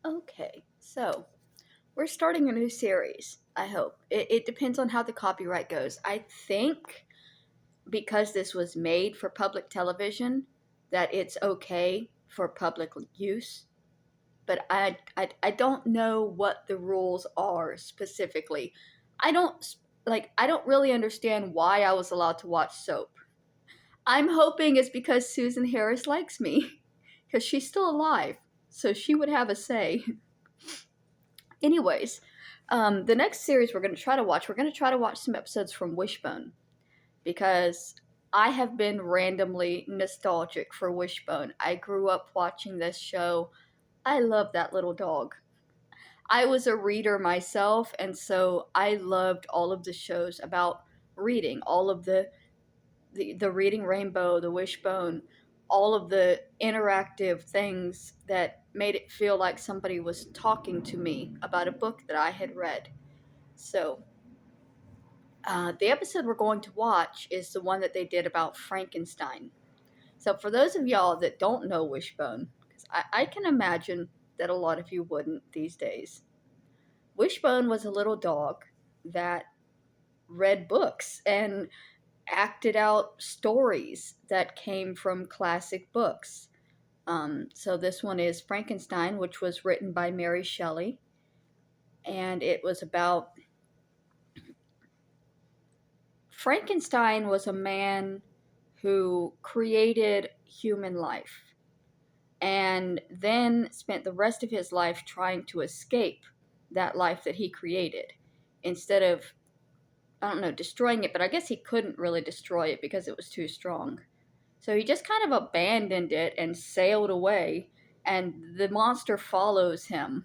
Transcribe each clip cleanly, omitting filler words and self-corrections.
Okay, so we're starting a new series, I hope. It depends on how the copyright goes. I think because this was made for public television, that it's okay for public use. But I don't know what the rules are specifically. I don't I don't really understand why I was allowed to watch soap. I'm hoping it's because Susan Harris likes me, because she's still alive, so she would have a say. Anyways, the next series we're going to try to watch some episodes from Wishbone because I have been randomly nostalgic for Wishbone. I grew up watching this show. I love that little dog. I was a reader myself, and so I loved all of the shows about reading, all of the Reading Rainbow, the Wishbone, all of the interactive things that made it feel like somebody was talking to me about a book that I had read. So, the episode we're going to watch is the one that they did about Frankenstein. So, for those of y'all that don't know Wishbone, because I can imagine that a lot of you wouldn't these days, Wishbone was a little dog that read books and acted out stories that came from classic books. So this one is Frankenstein, which was written by Mary Shelley, and it was about Frankenstein was a man who created human life and then spent the rest of his life trying to escape that life that he created instead of, I don't know, destroying it, but I guess he couldn't really destroy it because it was too strong. So he just kind of abandoned it and sailed away, and the monster follows him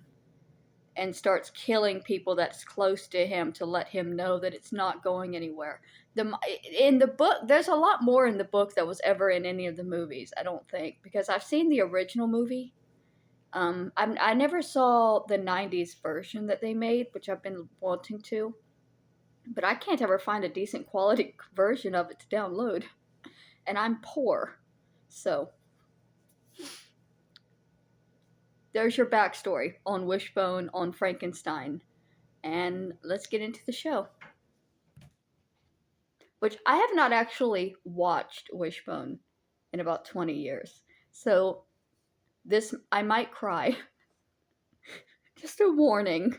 and starts killing people that's close to him to let him know that it's not going anywhere. In the book, there's a lot more in the book that was ever in any of the movies, I don't think, because I've seen the original movie. I never saw the 90s version that they made, which I've been wanting to, but I can't ever find a decent quality version of it to download. And I'm poor. So, there's your backstory on Wishbone, on Frankenstein. And let's get into the show. Which I have not actually watched Wishbone in about 20 years. So, I might cry. Just a warning.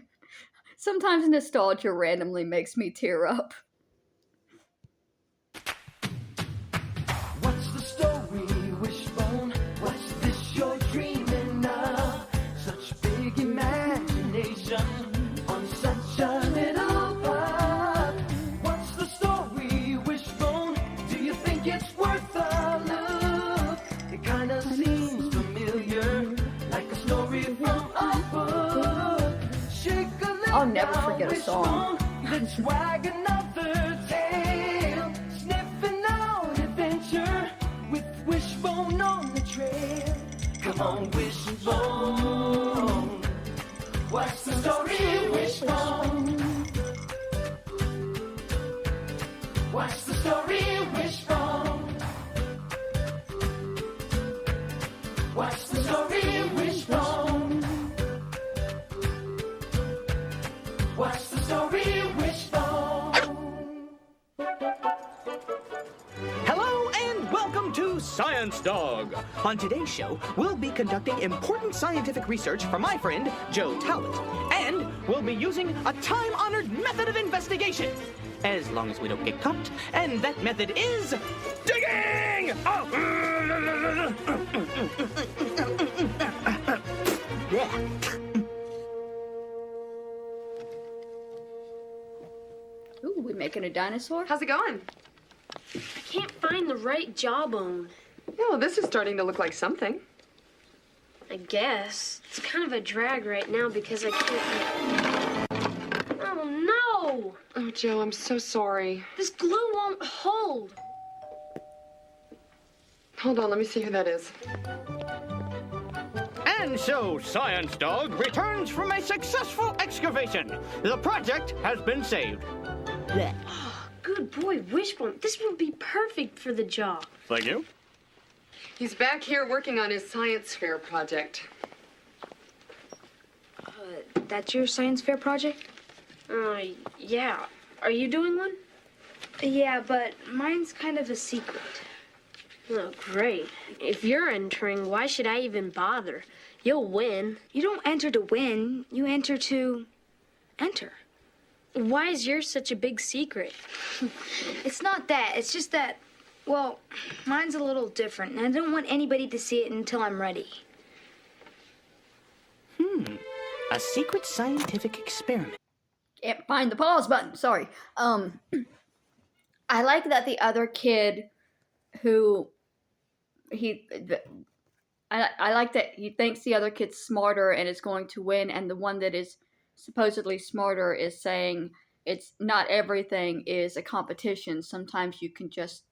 Sometimes nostalgia randomly makes me tear up. What's the story, Wishbone? What's this you're dreaming of? Such big imagination on such a little bud. What's the story, Wishbone? Do you think it's worth a look? It kinda seems familiar, like a story from a book. Shake a little, I'll never forget a song. Let's wag another tail, sniffing out adventure with Wishbone on the trail. Come on, Wishbone. What's the story, Wishbone? What's the story, Wishbone? What's the story, Wishbone? What's the story, Wishbone? Hello and welcome to Science Dog. On today's show, we'll be conducting important scientific research for my friend, Joe Talbot. And we'll be using a time-honored method of investigation. As long as we don't get caught. And that method is... digging! Oh! Ooh, we making a dinosaur? How's it going? I can't find the right jawbone. Yeah, well, this is starting to look like something. I guess. It's kind of a drag right now because I can't... Oh, no! Oh, Joe, I'm so sorry. This glue won't hold. Hold on, let me see who that is. And so, Science Dog returns from a successful excavation. The project has been saved. Good boy, Wishbone. This would be perfect for the jaw. Thank you. He's back here working on his science fair project. That's your science fair project? Yeah. Are you doing one? Yeah, but mine's kind of a secret. Oh, great. If you're entering, why should I even bother? You'll win. You don't enter to win, you enter to enter. Why is yours such a big secret? It's not that. It's just that, well, mine's a little different, and I don't want anybody to see it until I'm ready. A secret scientific experiment. Can't find the pause button. Sorry. I like that the other kid who I like that he thinks the other kid's smarter and is going to win, and the one that is supposedly smarter is saying it's not everything is a competition. Sometimes you can just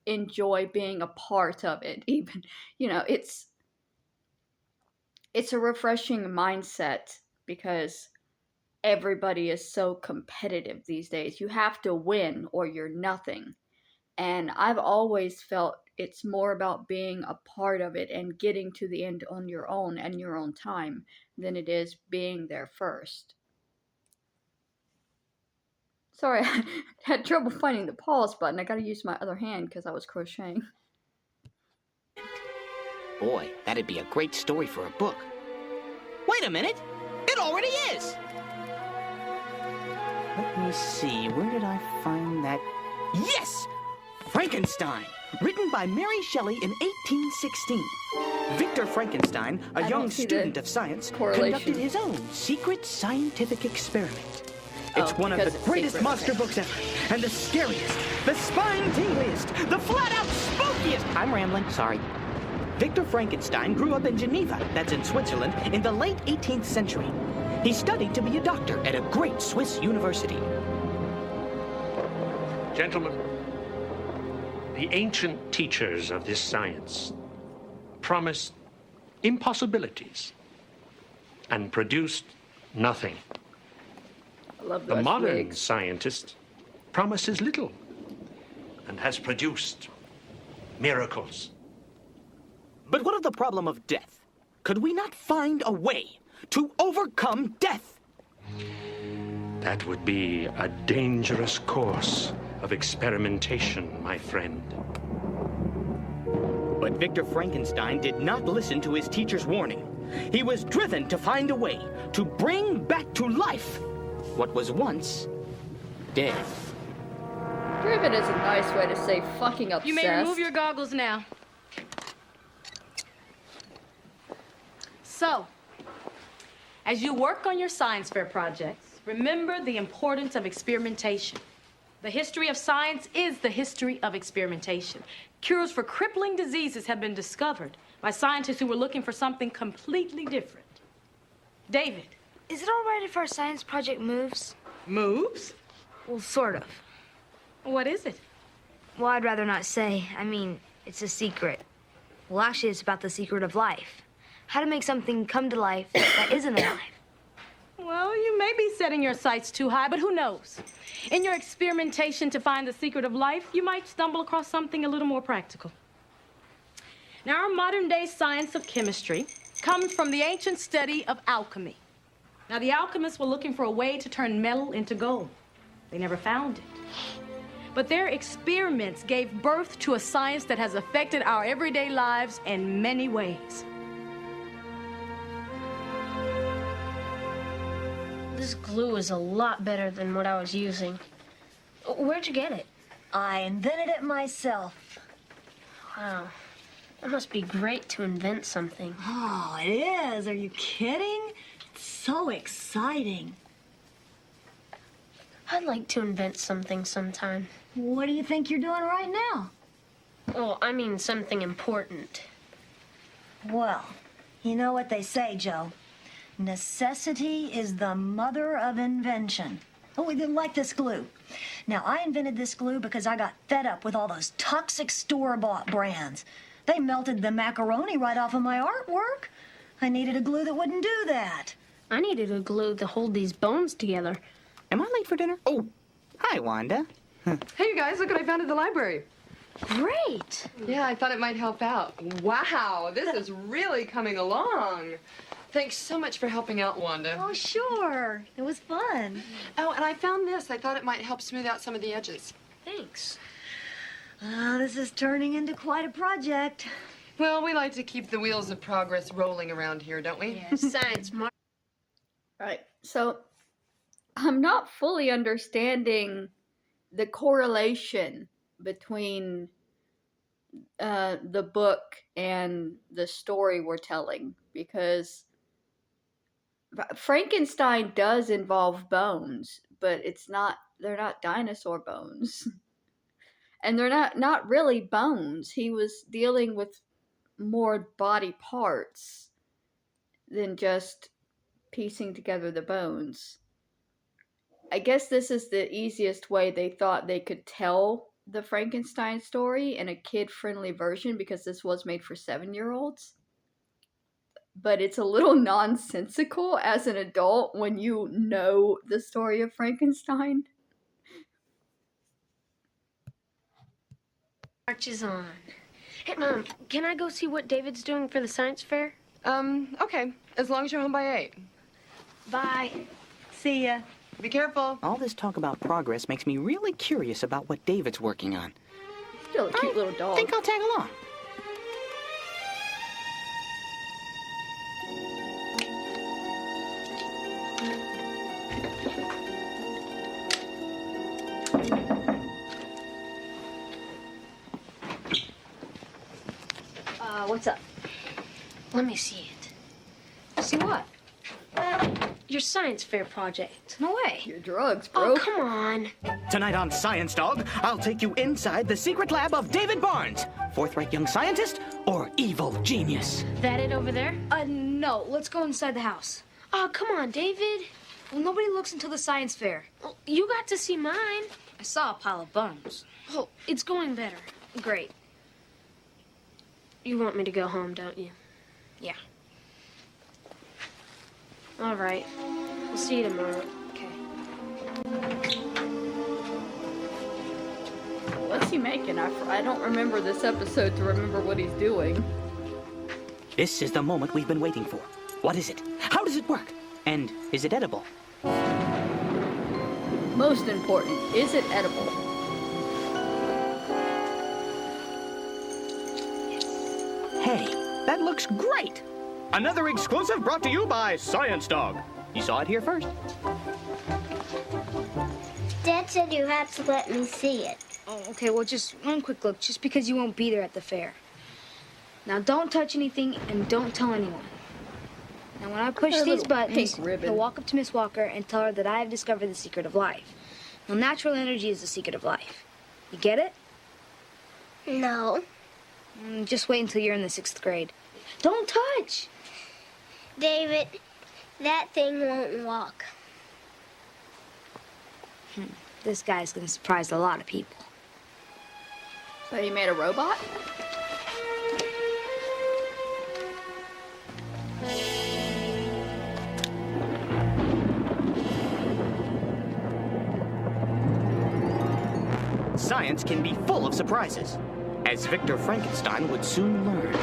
enjoy being a part of it. Even, it's a refreshing mindset because everybody is so competitive these days. You have to win or you're nothing. And I've always felt it's more about being a part of it and getting to the end on your own and your own time than it is being there first. Sorry, I had trouble finding the pause button. I gotta use my other hand because I was crocheting. Boy, that'd be a great story for a book. Wait a minute! It already is! Let me see, where did I find that? Yes! Frankenstein, written by Mary Shelley in 1816. Victor Frankenstein, a young student of science, conducted his own secret scientific experiment. It's one of the greatest monster books ever, and the scariest, the spine-tingliest, the flat-out spookiest. I'm rambling, sorry. Victor Frankenstein grew up in Geneva, that's in Switzerland, in the late 18th century. He studied to be a doctor at a great Swiss university. Gentlemen, the ancient teachers of this science promised impossibilities and produced nothing. I love The those modern wigs. scientist promises little and has produced miracles. But what of the problem of death? Could we not find a way to overcome death? That would be a dangerous course of experimentation, my friend. But Victor Frankenstein did not listen to his teacher's warning. He was driven to find a way to bring back to life what was once dead. Driven is a nice way to say fucking obsessed. You may remove your goggles now. So, as you work on your science fair projects, remember the importance of experimentation. The history of science is the history of experimentation. Cures for crippling diseases have been discovered by scientists who were looking for something completely different. David. Is it all right if our science project moves? Moves? Well, sort of. What is it? Well, I'd rather not say. I mean, it's a secret. Well, actually, it's about the secret of life. How to make something come to life that isn't alive. Well, you may be setting your sights too high, but who knows? In your experimentation to find the secret of life, you might stumble across something a little more practical. Now, our modern-day science of chemistry comes from the ancient study of alchemy. Now, the alchemists were looking for a way to turn metal into gold. They never found it. But their experiments gave birth to a science that has affected our everyday lives in many ways. This glue is a lot better than what I was using. Where'd you get it? I invented it myself. Wow. It must be great to invent something. Oh, it is. Are you kidding? It's so exciting. I'd like to invent something sometime. What do you think you're doing right now? Oh, I mean something important. Well, you know what they say, Joe. Necessity is the mother of invention. Oh, like this glue. Now, I invented this glue because I got fed up with all those toxic store-bought brands. They melted the macaroni right off of my artwork. I needed a glue that wouldn't do that. I needed a glue to hold these bones together. Am I late for dinner? Oh, hi, Wanda. Hey, you guys, look what I found at the library. Great. Yeah, I thought it might help out. Wow, this is really coming along. Thanks so much for helping out, Wanda. Oh, sure. It was fun. Oh, and I found this. I thought it might help smooth out some of the edges. Thanks. Oh, this is turning into quite a project. Well, we like to keep the wheels of progress rolling around here, don't we? Yeah, science, Mark. Right. So I'm not fully understanding the correlation between the book and the story we're telling, because Frankenstein does involve bones, but they're not dinosaur bones. And they're not really bones. He was dealing with more body parts than just piecing together the bones. I guess this is the easiest way they thought they could tell the Frankenstein story in a kid-friendly version, because this was made for 7-year-olds. But it's a little nonsensical as an adult when you know the story of Frankenstein. March is on. Hey, Mom, can I go see what David's doing for the science fair? Okay. As long as you're home by 8. Bye. See ya. Be careful. All this talk about progress makes me really curious about what David's working on. Still a cute little dog. I think I'll tag along. What's up? Let me see it. See what? Your science fair project. No way. Your drugs, bro. Oh, come on. Tonight on Science Dog, I'll take you inside the secret lab of David Barnes, forthright young scientist or evil genius. That it over there? No. Let's go inside the house. Oh, come on, David. Well, nobody looks until the science fair. Well, you got to see mine. I saw a pile of bones. Oh, it's going better. Great. You want me to go home, don't you? Yeah. All right. We'll see you tomorrow. Okay. What's he making? I don't remember this episode to remember what he's doing. This is the moment we've been waiting for. What is it? How does it work? And is it edible? Most important, is it edible? Hey, that looks great! Another exclusive brought to you by Science Dog. You saw it here first. Dad said you have to let me see it. Oh, okay. Well, just one quick look, just because you won't be there at the fair. Now, don't touch anything and don't tell anyone. Now, when I push a these little buttons, pink ribbon. you'll walk up to Miss Walker and tell her that I have discovered the secret of life. Now, natural energy is the secret of life. You get it? No. Just wait until you're in the 6th grade. Don't touch! David, that thing won't walk. This guy's gonna surprise a lot of people. So he made a robot? Science can be full of surprises, as Victor Frankenstein would soon learn.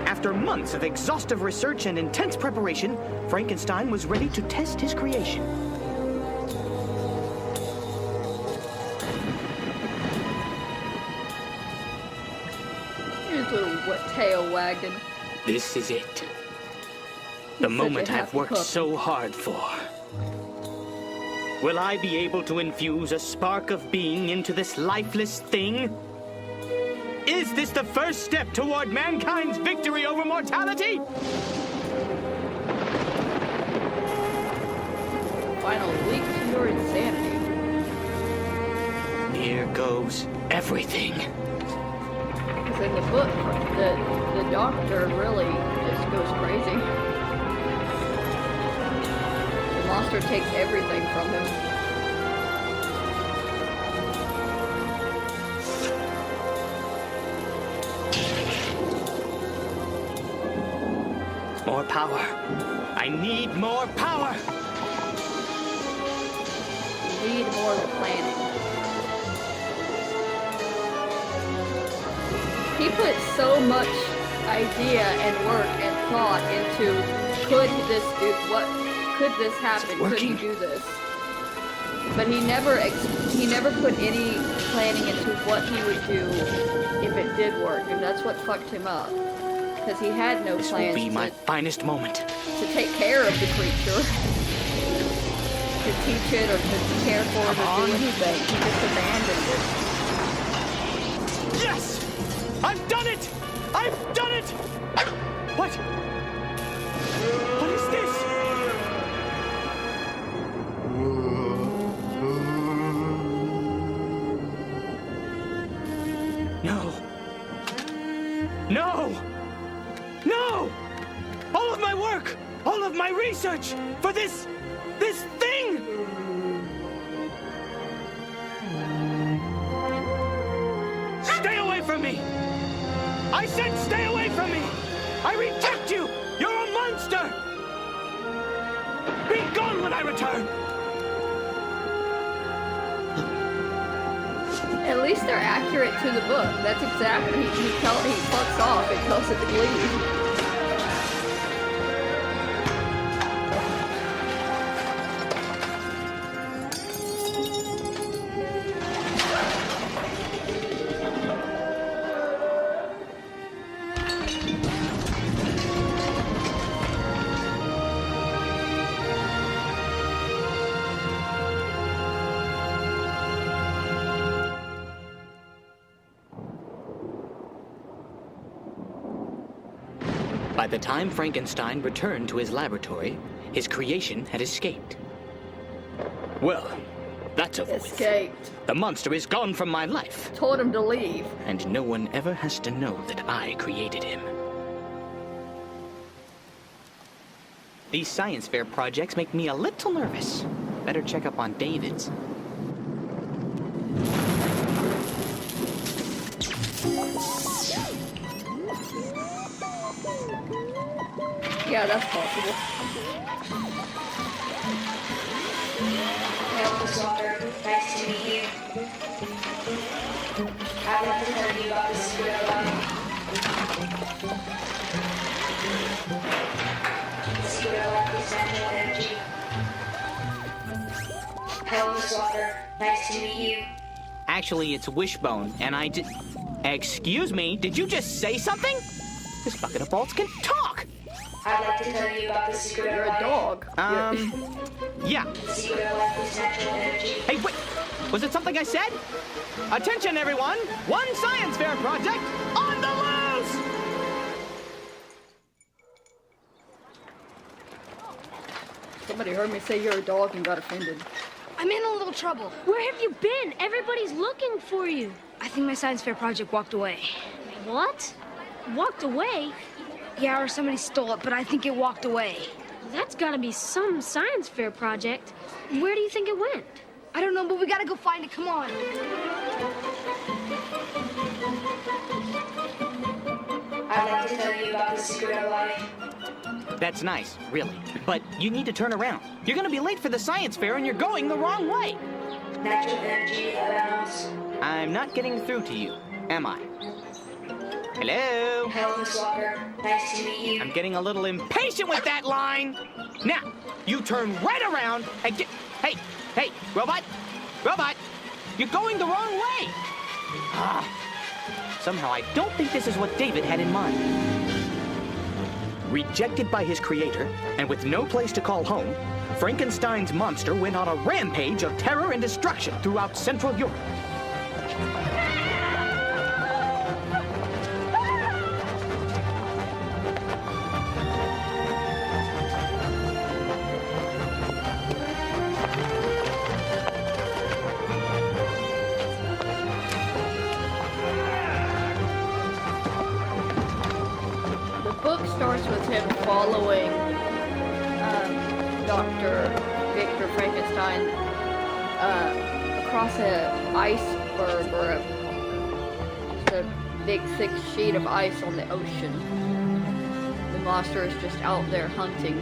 After months of exhaustive research and intense preparation, Frankenstein was ready to test his creation. His little tail wagging. This is it. The He's moment such a I've happy worked puppy. so hard for. Will I be able to infuse a spark of being into this lifeless thing? Is this the first step toward mankind's victory over mortality? Final leap to your insanity. Here goes everything. Because in the book, the doctor really just goes crazy. The monster takes everything from him. More power. I need more power. You need more planning. he put so much idea and work and thought into could this happen? Could he do this? But he never put any planning into what he would do if it did work, and that's what fucked him up. Because he had no This plans will be my finest moment. to take care of the creature, to teach it or to care for it or do anything. He just abandoned it. Yes! I've done it! I've done it! What? What is this? No. No! No! All of my work! All of my research! For this thing! Stay away from me! I said stay away from me! I reject you! You're a monster! Be gone when I return! At least they're accurate to the book. That's exactly, he fucks off and tells it to leave. By the time Frankenstein returned to his laboratory, his creation had escaped. Well, that's over with. Escaped. The monster is gone from my life, Told him to leave. and no one ever has to know that I created him. These science fair projects make me a little nervous. Better check up on David's. Yeah, that's possible. Hello, Swatter. Nice to meet you. I'd like to tell you about the secret of life. The secret of life is natural energy. Hello, Swatter. Nice to meet you. Actually, it's Wishbone, and I did... Excuse me, did you just say something? This bucket of balls can talk! I'd like to tell you about the secret You're of a life. dog. Yeah. The secret of life is natural energy. Hey, wait! Was it something I said? Attention, everyone! One science fair project on the loose! Somebody heard me say you're a dog and got offended. I'm in a little trouble. Where have you been? Everybody's looking for you. I think my science fair project walked away. What? Walked away? Yeah, or somebody stole it, but I think it walked away. That's gotta be some science fair project. Where do you think it went? I don't know, but we gotta go find it. Come on. I'd like to tell you about the secret of life. That's nice, really. But you need to turn around. You're gonna be late for the science fair and you're going the wrong way. Natural energy of animals. I'm not getting through to you, am I? Hello? Hello, Miss Walker. Nice to meet you. I'm getting a little impatient with that line. Now, you turn right around and get... Hey, robot! Robot! You're going the wrong way! Somehow I don't think this is what David had in mind. Rejected by his creator, and with no place to call home, Frankenstein's monster went on a rampage of terror and destruction throughout Central Europe. Starts with him following Dr. Victor Frankenstein across an iceberg or just a big thick sheet of ice on the ocean. The monster is just out there hunting.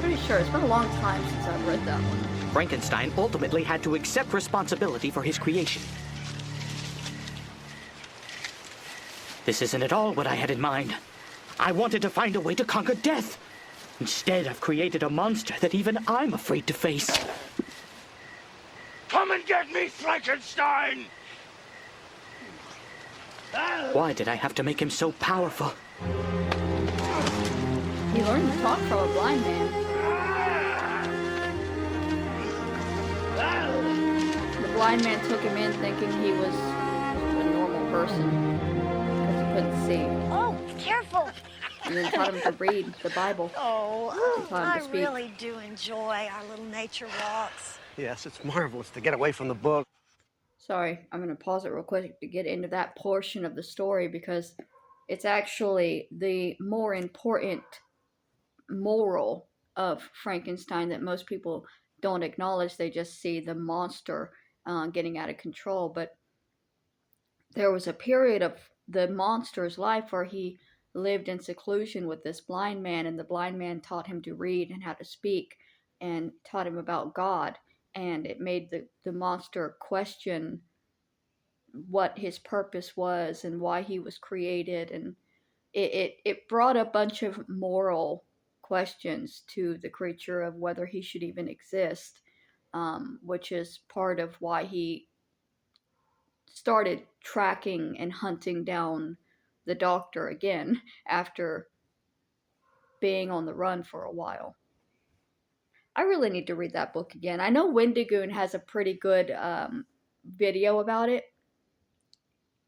Pretty sure it's been a long time since I've read that one. Frankenstein ultimately had to accept responsibility for his creation. This isn't at all what I had in mind. I wanted to find a way to conquer death. Instead, I've created a monster that even I'm afraid to face. Come and get me, Frankenstein! Why did I have to make him so powerful? He learned to talk from a blind man. The blind man took him in thinking he was a normal person because he couldn't see. Oh, careful. And then taught him to read the Bible. Oh, Taught him I to speak. really do enjoy our little nature walks. Yes, it's marvelous to get away from the book. Sorry, I'm going to pause it real quick to get into that portion of the story because it's actually the more important moral of Frankenstein that most people don't acknowledge. They just see the monster getting out of control. But there was a period of the monster's life where he lived in seclusion with this blind man, and the blind man taught him to read and how to speak and taught him about God. And it made the monster question what his purpose was and why he was created. And it brought a bunch of moral questions to the creature of whether he should even exist, which is part of why he started tracking and hunting down the doctor again after being on the run for a while. I really need to read that book again. I know Wendigoon has a pretty good video about it.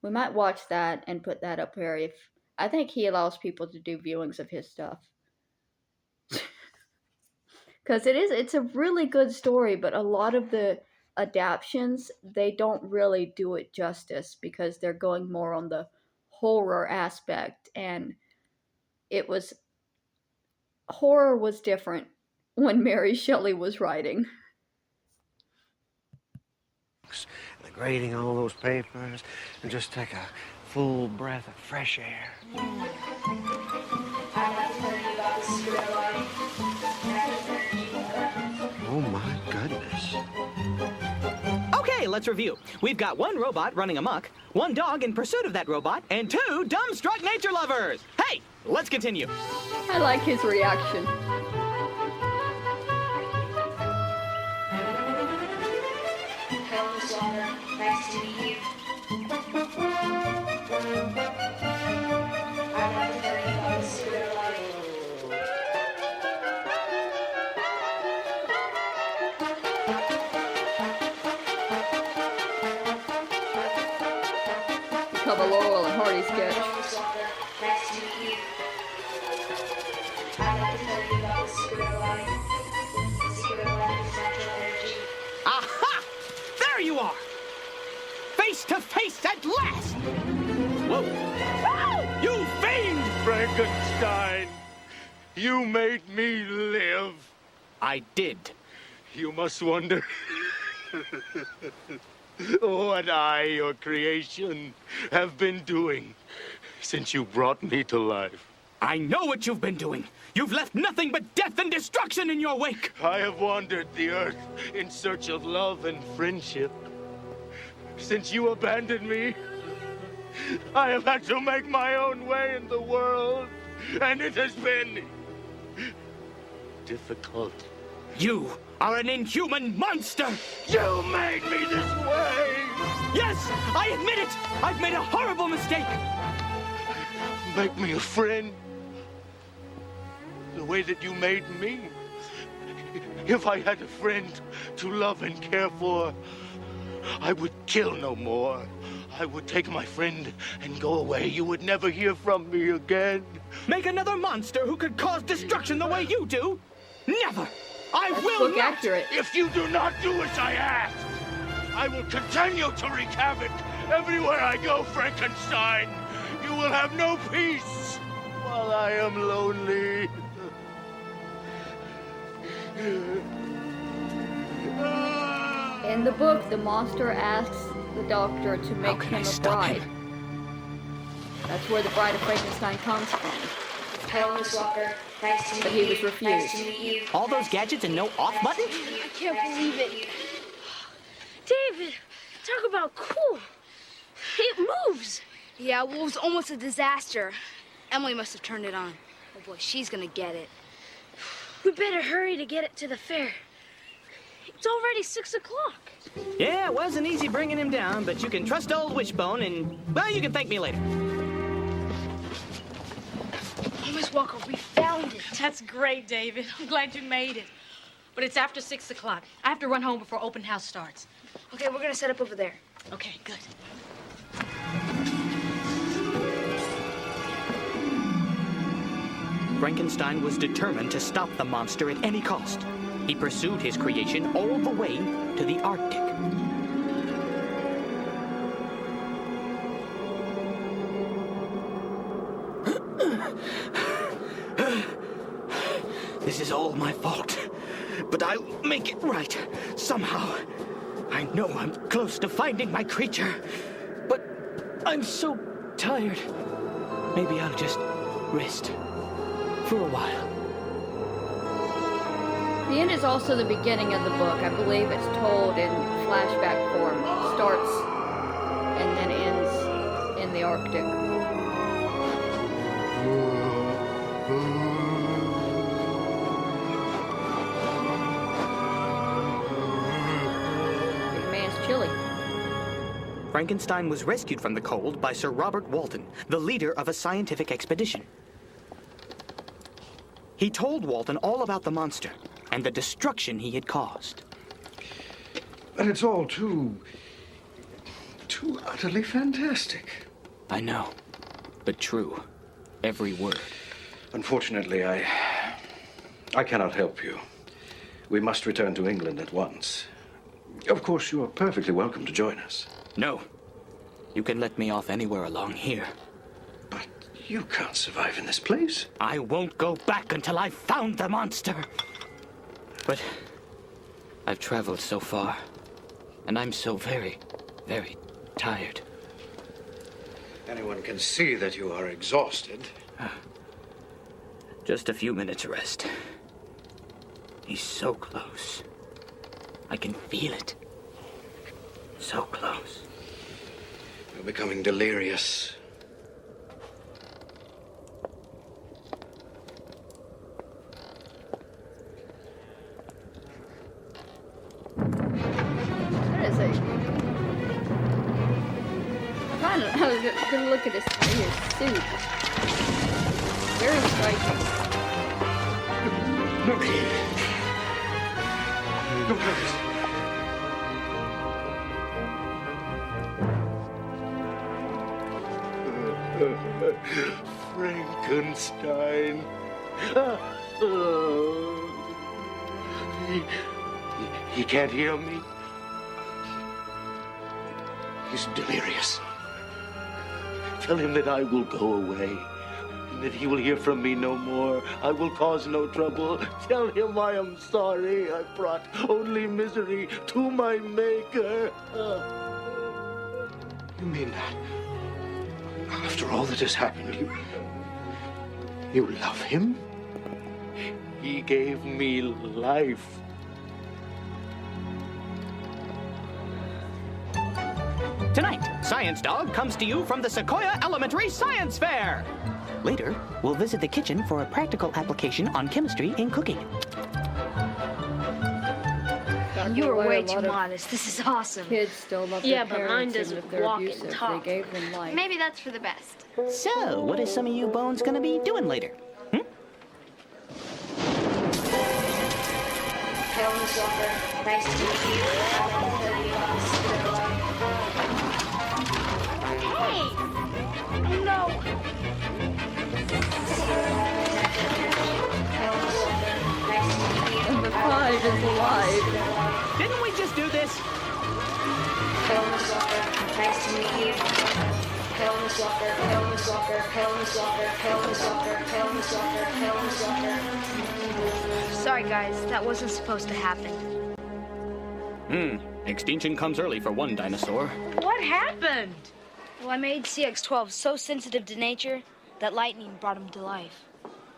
We might watch that and put that up here. If I think he allows people to do viewings of his stuff. Because it's a really good story, but a lot of the adaptions, they don't really do it justice because they're going more on the horror aspect, and horror was different when Mary Shelley was writing. The grading all those papers and just take a full breath of fresh air. Oh my goodness. Okay, let's review. We've got one robot running amok, one dog in pursuit of that robot, and two dumbstruck nature lovers. Hey, let's continue. I like his reaction. Nice to meet you. I'd like to tell you about the secret of life. Become a Laurel and Hardy sketch. Nice to meet you. I'd like to tell you about the secret of life. The secret of life is natural energy. Aha! There you are! Face to face at last! Whoa. Ow! You fiend! Frankenstein, you made me live. I did. You must wonder what I, your creation, have been doing since you brought me to life. I know what you've been doing. You've left nothing but death and destruction in your wake. I have wandered the earth in search of love and friendship. Since you abandoned me, I have had to make my own way in the world, and it has been difficult. You are an inhuman monster! You made me this way! Yes, I admit it! I've made a horrible mistake! Make me a friend. The way that you made me. If I had a friend to love and care for, I would kill no more. I would take my friend and go away. You would never hear from me again. Make another monster who could cause destruction the way you do? Never! I will Look not! accurate. If you do not do as I ask, I will continue to wreak havoc everywhere I go, Frankenstein. You will have no peace while I am lonely. In the book, the monster asks the doctor to make him a bride. That's where the Bride of Frankenstein comes from. Hello, Miss Walker. but he was refused. All those gadgets and no off button? I can't believe it. David, talk about cool. It moves. Yeah, well, it was almost a disaster. Emily must have turned it on. Oh boy, she's gonna get it. We better hurry to get it to the fair. It's already 6 o'clock. Yeah, it wasn't easy bringing him down, but you can trust old Wishbone and, well, you can thank me later. Oh, Miss Walker, we found it. That's great, David. I'm glad you made it. But it's after 6 o'clock. I have to run home before open house starts. Okay, we're gonna set up over there. Okay, good. Frankenstein was determined to stop the monster at any cost. He pursued his creation all the way to the Arctic. This is all my fault, but I'll make it right somehow. I know I'm close to finding my creature, but I'm so tired. Maybe I'll just rest for a while. The end is also the beginning of the book. I believe it's told in flashback form. It starts and then ends in the Arctic. The man's chilly. Frankenstein was rescued from the cold by Sir Robert Walton, the leader of a scientific expedition. He told Walton all about the monster and the destruction he had caused. But it's all too utterly fantastic. I know, but true. Every word. Unfortunately, I cannot help you. We must return to England at once. Of course, you are perfectly welcome to join us. No. You can let me off anywhere along here. But you can't survive in this place. I won't go back until I've found the monster. But I've traveled so far, and I'm so very, very tired. Anyone can see that you are exhausted. Just a few minutes rest. He's so close. I can feel it. So close. You're becoming delirious. What is it? I was gonna look at his suit. Very striking. Look here. Look at this. Frankenstein. He can't hear me. He's delirious. Tell him that I will go away, and that he will hear from me no more. I will cause no trouble. Tell him I am sorry. I brought only misery to my maker. You mean that? After all that has happened, you love him? He gave me life. Tonight, Science Dog comes to you from the Sequoia Elementary Science Fair. Later, we'll visit the kitchen for a practical application on chemistry in cooking. You are way too modest. This is awesome. Kids still love Yeah, their but mine parents, even doesn't if they're walk and abusive. talk. They gave them life. Maybe that's for the best. So, what is some of you bones gonna be doing later? Nice to meet you. Hey! Oh, no. And the five is alive. Didn't we just do this? Hello, Miss Walker. Nice to meet you. Hello, Miss Walker. Hello, Miss Walker. Hello, Miss Walker. Hello, Miss Walker. Hello, Miss Walker. Hello, Miss Walker. Sorry, guys. That wasn't supposed to happen. Extinction comes early for one dinosaur. What happened? Well, I made CX-12 so sensitive to nature that lightning brought him to life.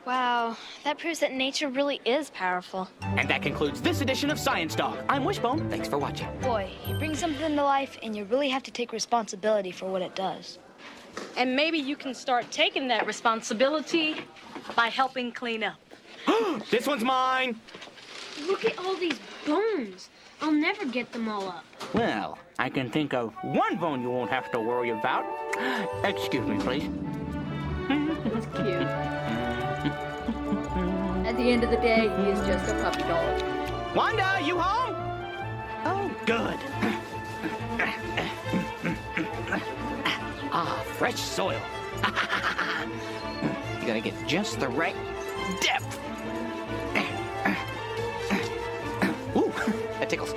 Wow, that proves that nature really is powerful. And that concludes this edition of Science Dog. I'm Wishbone. Thanks for watching. Boy, you bring something to life and you really have to take responsibility for what it does. And maybe you can start taking that responsibility by helping clean up. This one's mine. Look at all these bones. I'll never get them all up. Well, I can think of one bone you won't have to worry about. Excuse me, please. It's cute. At the end of the day, he is just a puppy dog. Wanda, you home? Oh, good. Ah, fresh soil. You gotta get just the right depth. Ooh, that tickles.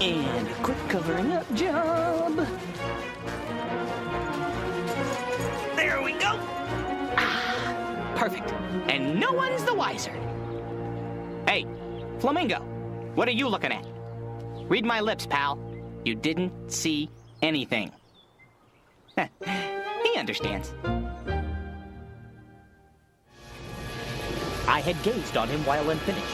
And a quick covering up job. There we go. Ah, perfect. And no one's the wiser. Hey, Flamingo, what are you looking at? Read my lips, pal. You didn't see anything. He understands. I had gazed on him while unfinished.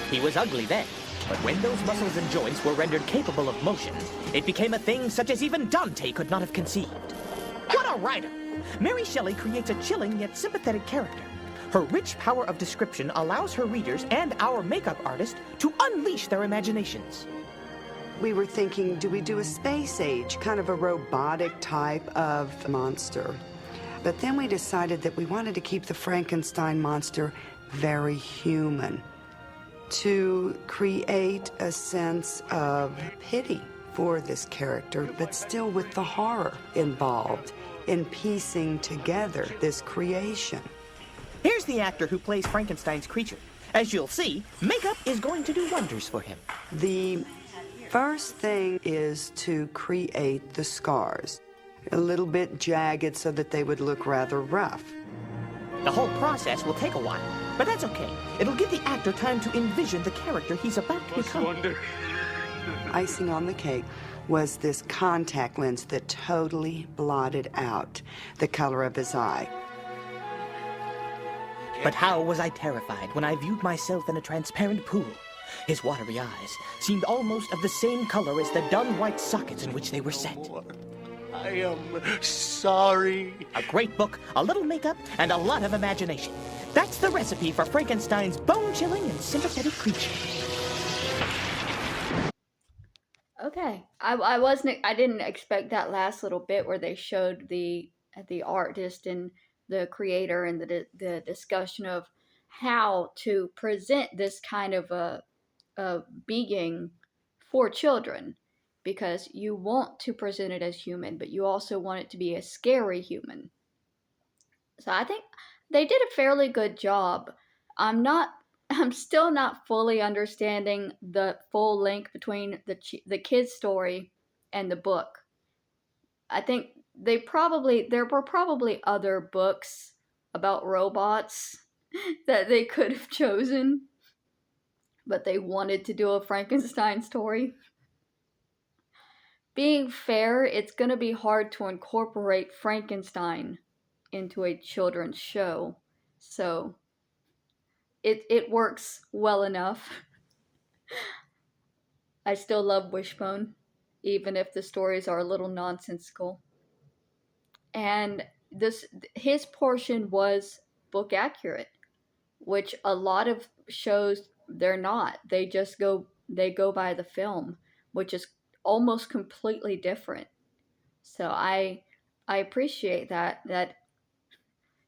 He was ugly then, but when those muscles and joints were rendered capable of motion, it became a thing such as even Dante could not have conceived. What a writer! Mary Shelley creates a chilling yet sympathetic character. Her rich power of description allows her readers and our makeup artist to unleash their imaginations. We were thinking, do we do a space age, kind of a robotic type of monster? But then we decided that we wanted to keep the Frankenstein monster very human, to create a sense of pity for this character, but still with the horror involved in piecing together this creation. Here's the actor who plays Frankenstein's creature. As you'll see, makeup is going to do wonders for him. The first thing is to create the scars, a little bit jagged so that they would look rather rough. The whole process will take a while, but that's okay. It'll give the actor time to envision the character he's about to become. Icing on the cake was this contact lens that totally blotted out the color of his eye. But how was I terrified when I viewed myself in a transparent pool. His watery eyes seemed almost of the same color as the dun white sockets in which they were set. I am sorry. A great book, a little makeup, and a lot of imagination. That's the recipe for Frankenstein's bone-chilling and sympathetic creature. Okay, I didn't expect that last little bit where they showed the artist and the creator and the discussion of how to present this kind of a being for children, because you want to present it as human, but you also want it to be a scary human. So I think they did a fairly good job. I'm still not fully understanding the full link between the kid's story and the book. I think there were probably other books about robots that they could have chosen, but they wanted to do a Frankenstein story. Being fair, it's going to be hard to incorporate Frankenstein into a children's show, so it works well enough. I still love Wishbone, even if the stories are a little nonsensical. And his portion was book accurate, which a lot of shows they're not. They go by the film, which is almost completely different. So I appreciate that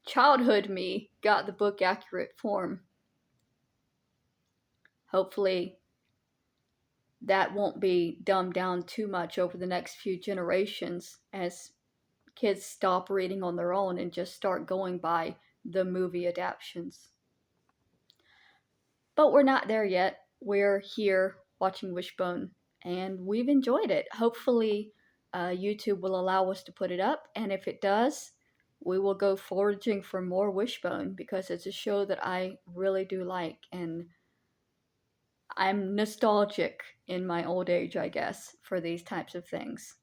childhood me got the book accurate form. Hopefully that won't be dumbed down too much over the next few generations as kids stop reading on their own and just start going by the movie adaptations. But we're not there yet. We're here watching Wishbone, and we've enjoyed it. Hopefully, YouTube will allow us to put it up, and if it does, we will go foraging for more Wishbone, because it's a show that I really do like, and I'm nostalgic in my old age, I guess, for these types of things.